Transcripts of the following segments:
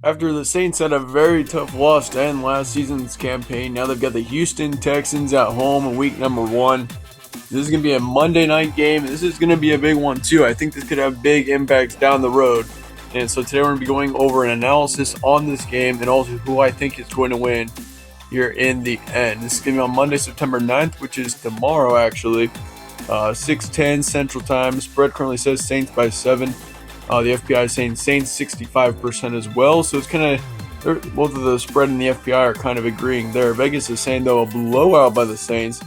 After the Saints had a very tough loss to end last season's campaign, now they've got the Houston Texans at home in week number 1. This is going to be a Monday night game. This is going to be a big one too. I think this could have big impacts down the road. And so today we're going to be going over an analysis on this game and also who I think is going to win here in the end. This is going to be on Monday, September 9th, which is tomorrow actually. 6:10 Central Time. Spread currently says Saints by 7. The FPI is saying Saints 65% as well. So it's kind of, both of the spread and the FPI are kind of agreeing there. Vegas is saying, though, a blowout by the Saints,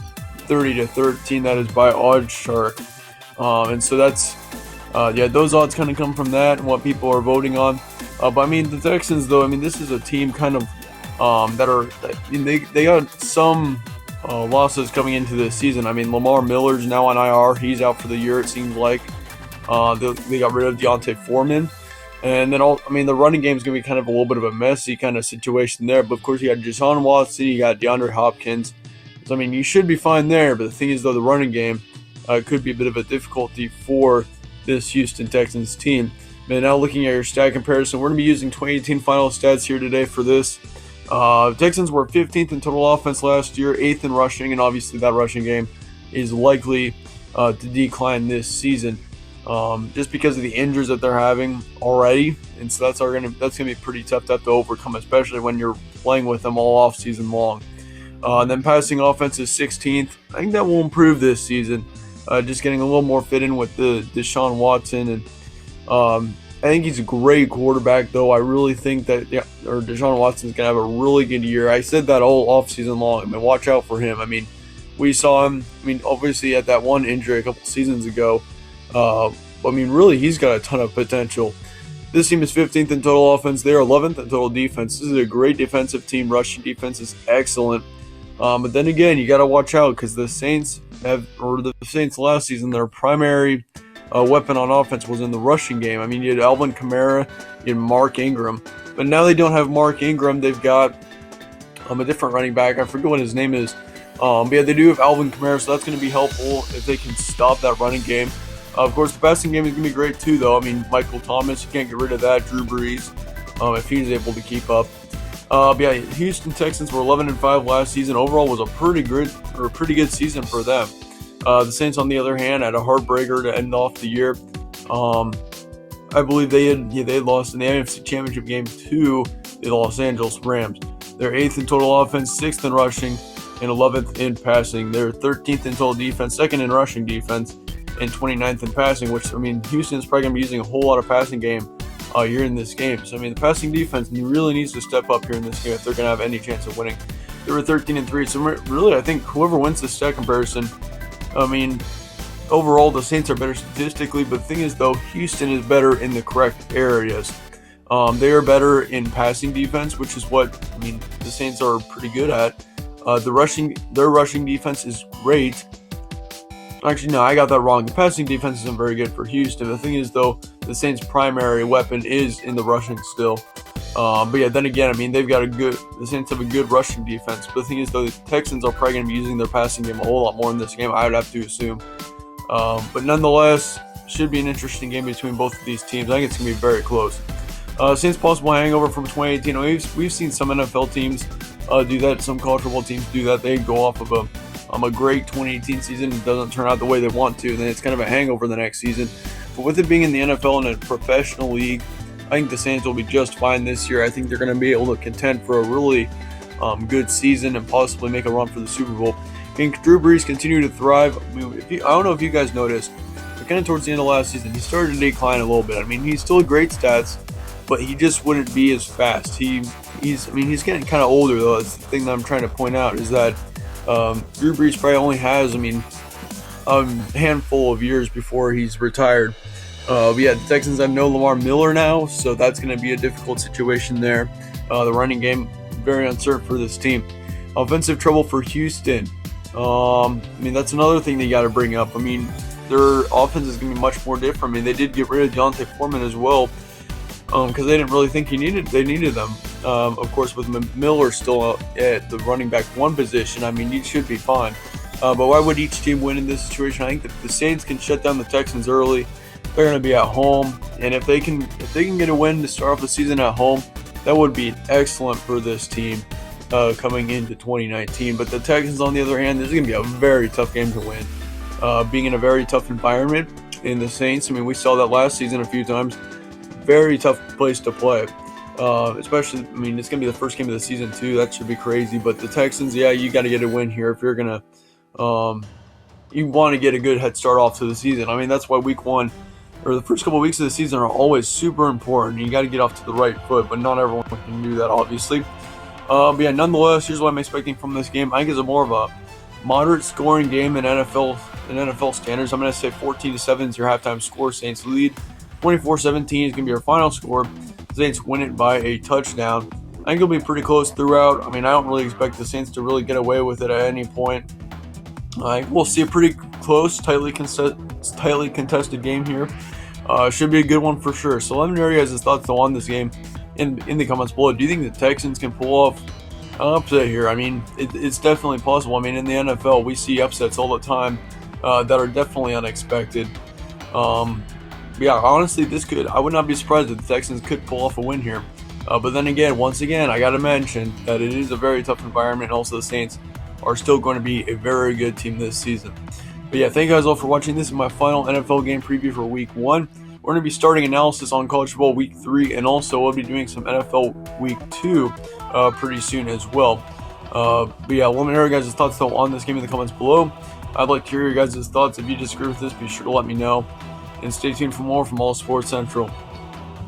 30-13. That is by OddsShark. And so that's, those odds kind of come from that and what people are voting on. But I mean, the Texans, though, I mean, this is a team kind of they got some losses coming into this season. I mean, Lamar Miller's now on IR. He's out for the year, it seems like. They got rid of Deontay Foreman. And then, the running game is going to be kind of a little bit of a messy kind of situation there. But, of course, you got Deshaun Watson, you got DeAndre Hopkins. So, I mean, you should be fine there. But the thing is, though, the running game could be a bit of a difficulty for this Houston Texans team. And now looking at your stat comparison, we're going to be using 2018 final stats here today for this. Texans were 15th in total offense last year, 8th in rushing, and obviously that rushing game is likely to decline this season. Just because of the injuries that they're having already, and so that's gonna be pretty tough to have to overcome, especially when you're playing with them all off season long. And then passing offense is 16th. I think that will improve this season. Just getting a little more fit in with the Deshaun Watson, and I think he's a great quarterback. Though I really think that Deshaun Watson's gonna have a really good year. I said that all off season long. I mean, watch out for him. I mean, we saw him. I mean, obviously at that one injury a couple seasons ago. I mean, really, he's got a ton of potential. This team is 15th in total offense. They are 11th in total defense. This is a great defensive team. Rushing defense is excellent. But then again, you got to watch out because the Saints last season, their primary weapon on offense was in the rushing game. I mean, you had Alvin Kamara, you had Mark Ingram. But now they don't have Mark Ingram. They've got a different running back. I forget what his name is. But yeah, they do have Alvin Kamara, so that's going to be helpful if they can stop that running game. Of course, the passing game is going to be great too, though. I mean, Michael Thomas, you can't get rid of that. Drew Brees, if he's able to keep up. But yeah, Houston Texans were 11-5 last season. Overall, was a pretty good season for them. The Saints, on the other hand, had a heartbreaker to end off the year. I believe they had lost in the NFC Championship game to the Los Angeles Rams. They're 8th in total offense, 6th in rushing, and 11th in passing. They're 13th in total defense, 2nd in rushing defense, and 29th in passing, which, I mean, Houston's probably going to be using a whole lot of passing game here in this game. So, I mean, the passing defense really needs to step up here in this game if they're going to have any chance of winning. They were 13-3. So, really, I think whoever wins the stat comparison, I mean, overall, the Saints are better statistically. But the thing is, though, Houston is better in the correct areas. They are better in passing defense, which is what, I mean, the Saints are pretty good at. Their rushing defense is great. Actually, no, I got that wrong. The passing defense isn't very good for Houston. The thing is, though, the Saints' primary weapon is in the rushing still. But yeah, then again, I mean, the Saints have a good rushing defense. But the thing is, though, the Texans are probably going to be using their passing game a whole lot more in this game, I would have to assume. But nonetheless, should be an interesting game between both of these teams. I think it's going to be very close. Saints' possible hangover from 2018. We've seen some NFL teams do that. Some college football teams do that. They go off of a great 2018 season. It doesn't turn out the way they want to, and then it's kind of a hangover the next season. But with it being in the NFL and a professional league, I think the Saints will be just fine this year. I think they're going to be able to contend for a really good season and possibly make a run for the Super Bowl. I think Drew Brees continue to thrive. I mean, I don't know if you guys noticed, but kind of towards the end of last season, he started to decline a little bit. I mean, he's still great stats, but he just wouldn't be as fast. He's getting kind of older, though. That's the thing that I'm trying to point out is that Drew Brees probably only has, a handful of years before he's retired. But yeah, the Texans have no Lamar Miller now, so that's going to be a difficult situation there. The running game, very uncertain for this team. Offensive trouble for Houston. That's another thing they got to bring up. I mean, their offense is going to be much more different. I mean, they did get rid of Deontay Foreman as well because they didn't really think they needed them. Of course, with Miller still at the running back 1 position, I mean, you should be fine. But why would each team win in this situation? I think that the Saints can shut down the Texans early. They're going to be at home, and if they can get a win to start off the season at home, That would be excellent for this team coming into 2019. But the Texans, on the other hand, this is going to be a very tough game to win. Being in a very tough environment in the Saints, I mean, we saw that last season a few times. Very tough place to play. Especially, I mean, it's going to be the first game of the season, too. That should be crazy. But the Texans, yeah, you got to get a win here if you're going to you want to get a good head start off to the season. I mean, that's why week one, or the first couple of weeks of the season, are always super important. You got to get off to the right foot, but not everyone can do that, obviously. But yeah, nonetheless, here's what I'm expecting from this game. I think it's a more of a moderate scoring game in NFL standards. I'm going to say 14-7 is your halftime score. Saints lead. 24-17 is going to be your final score. Saints win it by a touchdown. I think it'll be pretty close throughout. I mean, I don't really expect the Saints to really get away with it at any point. We'll see a pretty close, tightly contested game here. Should be a good one for sure. So let me know your guys' thoughts on this game in the comments below. Do you think the Texans can pull off an upset here? I mean, it's definitely possible. I mean, in the NFL, we see upsets all the time that are definitely unexpected. Yeah, honestly, I would not be surprised if the Texans could pull off a win here. But then again, once again, I got to mention that it is a very tough environment. Also, the Saints are still going to be a very good team this season. But yeah, thank you guys all for watching. This is my final NFL game preview for week 1. We're going to be starting analysis on college football week 3, and also we'll be doing some NFL week 2 pretty soon as well. But yeah, let me know your guys' thoughts though on this game in the comments below. I'd like to hear your guys' thoughts. If you disagree with this, be sure to let me know. And stay tuned for more from All Sports Central.